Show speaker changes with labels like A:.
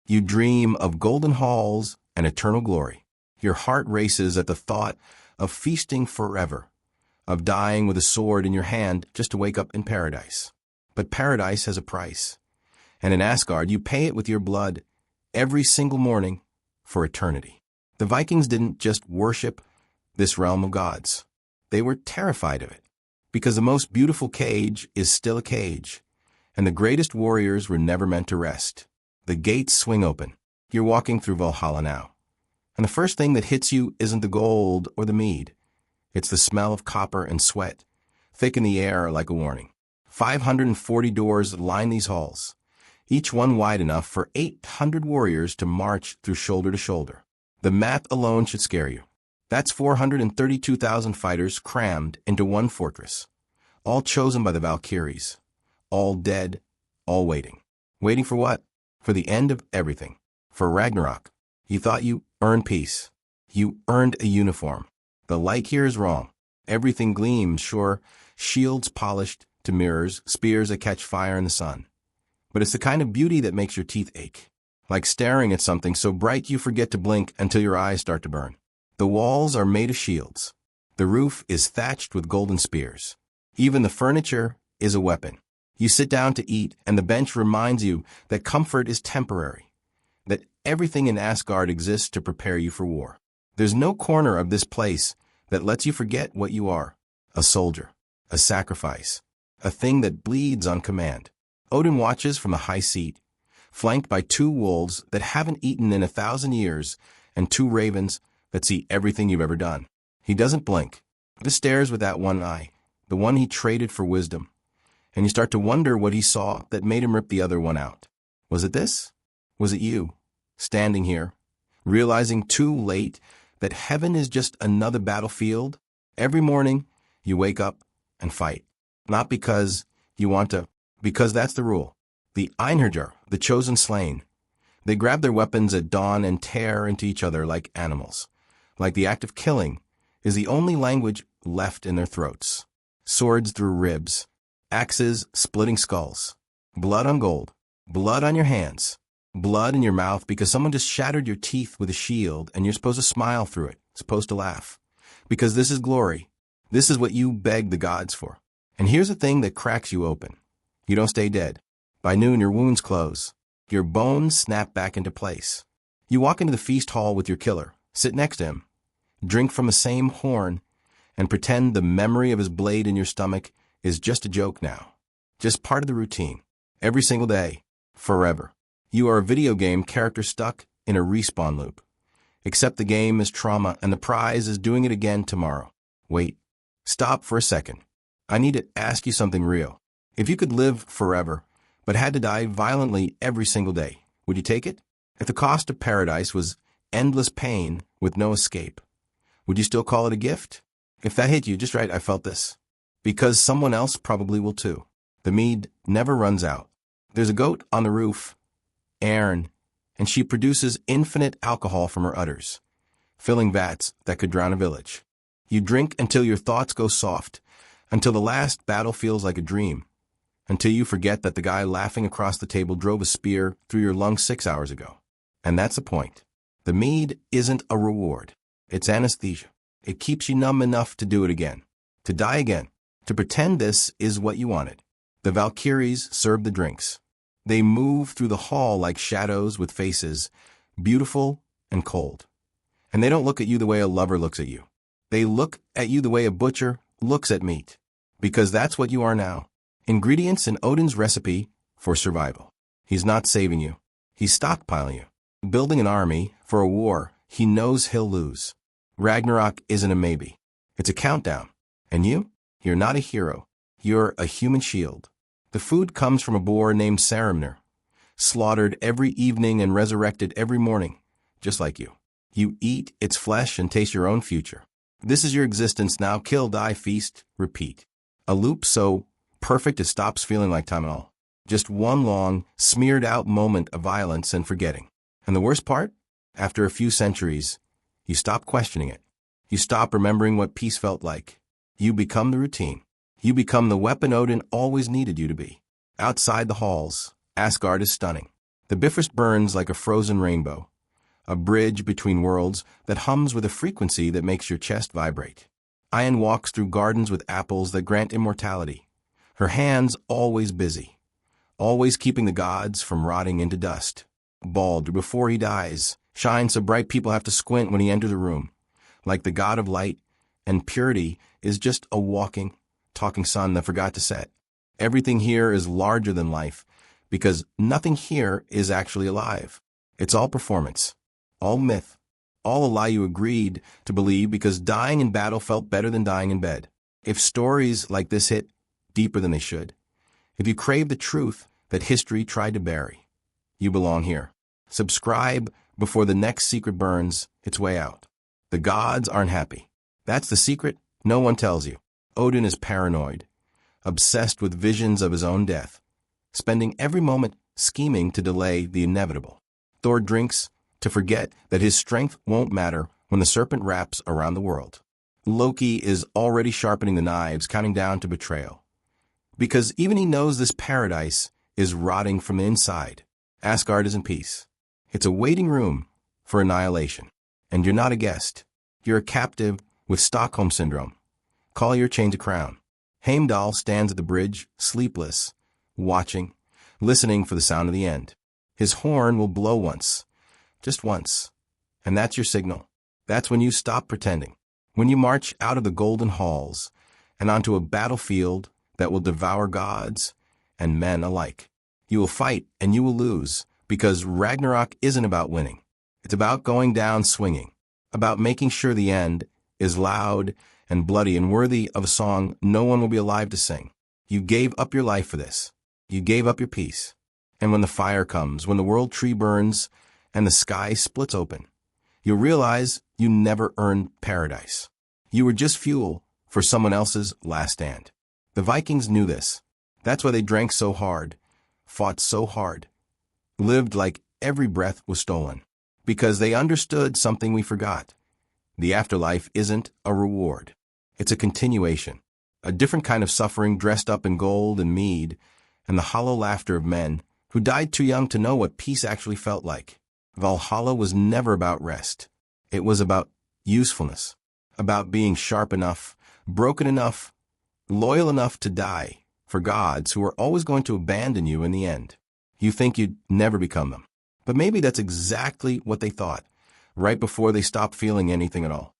A: You dream of golden halls and eternal glory. Your heart races at the thought of feasting forever, of dying with a sword in your hand just to wake up in paradise. But paradise has a price, and in Asgard you pay it with your blood every single morning for eternity. The Vikings didn't just worship this realm of gods. They were terrified of it, because the most beautiful cage is still a cage, and the greatest warriors were never meant to rest. The gates swing open. You're walking through Valhalla now, and the first thing that hits you isn't the gold or the mead. It's the smell of copper and sweat, thick in the air like a warning. 540 doors line these halls, each one wide enough for 800 warriors to march through shoulder to shoulder. The math alone should scare you. That's 432,000 fighters crammed into one fortress, all chosen by the Valkyries, all dead, all waiting. Waiting for what? For the end of everything. For Ragnarok. You thought you earned peace. You earned a uniform. The light here is wrong. Everything gleams, sure, shields polished to mirrors, spears that catch fire in the sun. But it's the kind of beauty that makes your teeth ache, like staring at something so bright you forget to blink until your eyes start to burn. The walls are made of shields. The roof is thatched with golden spears. Even the furniture is a weapon. You sit down to eat, and the bench reminds you that comfort is temporary, that everything in Asgard exists to prepare you for war. There's no corner of this place that lets you forget what you are: a soldier, a sacrifice, a thing that bleeds on command. Odin watches from a high seat, flanked by 2 wolves that haven't eaten in 1,000 years and 2 ravens that see everything you've ever done. He doesn't blink, just stares with that one eye, the one he traded for wisdom, and you start to wonder what he saw that made him rip the other one out. Was it this? Was it you, standing here, realizing too late that heaven is just another battlefield? Every morning, you wake up and fight. Not because you want to, because that's the rule. The Einherjar, the chosen slain. They grab their weapons at dawn and tear into each other like animals. Like the act of killing is the only language left in their throats. Swords through ribs, axes splitting skulls, blood on gold, blood on your hands, blood in your mouth because someone just shattered your teeth with a shield and you're supposed to smile through it, supposed to laugh. Because this is glory. This is what you begged the gods for. And here's the thing that cracks you open. You don't stay dead. By noon, your wounds close. Your bones snap back into place. You walk into the feast hall with your killer, sit next to him, drink from the same horn, and pretend the memory of his blade in your stomach is just a joke now. Just part of the routine. Every single day. Forever. You are a video game character stuck in a respawn loop. Except the game is trauma and the prize is doing it again tomorrow. Wait. Stop for a second. I need to ask you something real. If you could live forever, but had to die violently every single day, would you take it? If the cost of paradise was endless pain with no escape, would you still call it a gift? If that hit you just right, I felt this. Because someone else probably will too. The mead never runs out. There's a goat on the roof, Erin, and she produces infinite alcohol from her udders, filling vats that could drown a village. You drink until your thoughts go soft, until the last battle feels like a dream, until you forget that the guy laughing across the table drove a spear through your lungs 6 hours ago. And that's the point. The mead isn't a reward. It's anesthesia. It keeps you numb enough to do it again, to die again, to pretend this is what you wanted. The Valkyries serve the drinks. They move through the hall like shadows with faces, beautiful and cold. And they don't look at you the way a lover looks at you. They look at you the way a butcher looks at meat. Because that's what you are now. Ingredients in Odin's recipe for survival. He's not saving you. He's stockpiling you. Building an army for a war he knows he'll lose. Ragnarok isn't a maybe. It's a countdown. And you? You're not a hero. You're a human shield. The food comes from a boar named Sarimnir, slaughtered every evening and resurrected every morning, just like you. You eat its flesh and taste your own future. This is your existence now. Kill, die, feast, repeat. A loop so perfect it stops feeling like time at all. Just one long, smeared-out moment of violence and forgetting. And the worst part? After a few centuries, you stop questioning it. You stop remembering what peace felt like. You become the routine. You become the weapon Odin always needed you to be. Outside the halls, Asgard is stunning. The Bifrost burns like a frozen rainbow, a bridge between worlds that hums with a frequency that makes your chest vibrate. Ian walks through gardens with apples that grant immortality, her hands always busy, always keeping the gods from rotting into dust. Baldur, before he dies, shines so bright people have to squint when he enters the room. Like the god of light and purity is just a walking, talking sun that forgot to set. Everything here is larger than life because nothing here is actually alive. It's all performance, all myth, all a lie you agreed to believe because dying in battle felt better than dying in bed. If stories like this hit deeper than they should, if you crave the truth that history tried to bury, you belong here. Subscribe before the next secret burns its way out. The gods aren't happy. That's the secret no one tells you. Odin is paranoid, obsessed with visions of his own death, spending every moment scheming to delay the inevitable. Thor drinks to forget that his strength won't matter when the serpent wraps around the world. Loki is already sharpening the knives, counting down to betrayal, because even he knows this paradise is rotting from the inside. Asgard is in peace. It's a waiting room for annihilation. And you're not a guest. You're a captive with Stockholm Syndrome. Call your change a crown. Heimdall stands at the bridge, sleepless, watching, listening for the sound of the end. His horn will blow once, just once. And that's your signal. That's when you stop pretending. When you march out of the golden halls and onto a battlefield that will devour gods and men alike. You will fight and you will lose, because Ragnarok isn't about winning. It's about going down swinging, about making sure the end is loud and bloody and worthy of a song no one will be alive to sing. You gave up your life for this. You gave up your peace. And when the fire comes, when the world tree burns and the sky splits open, you'll realize you never earned paradise. You were just fuel for someone else's last stand. The Vikings knew this. That's why they drank so hard, fought so hard, lived like every breath was stolen. Because they understood something we forgot. The afterlife isn't a reward. It's a continuation, a different kind of suffering dressed up in gold and mead, and the hollow laughter of men who died too young to know what peace actually felt like. Valhalla was never about rest. It was about usefulness, about being sharp enough, broken enough, loyal enough to die for gods who are always going to abandon you in the end. You think you'd never become them. But maybe that's exactly what they thought, right before they stopped feeling anything at all.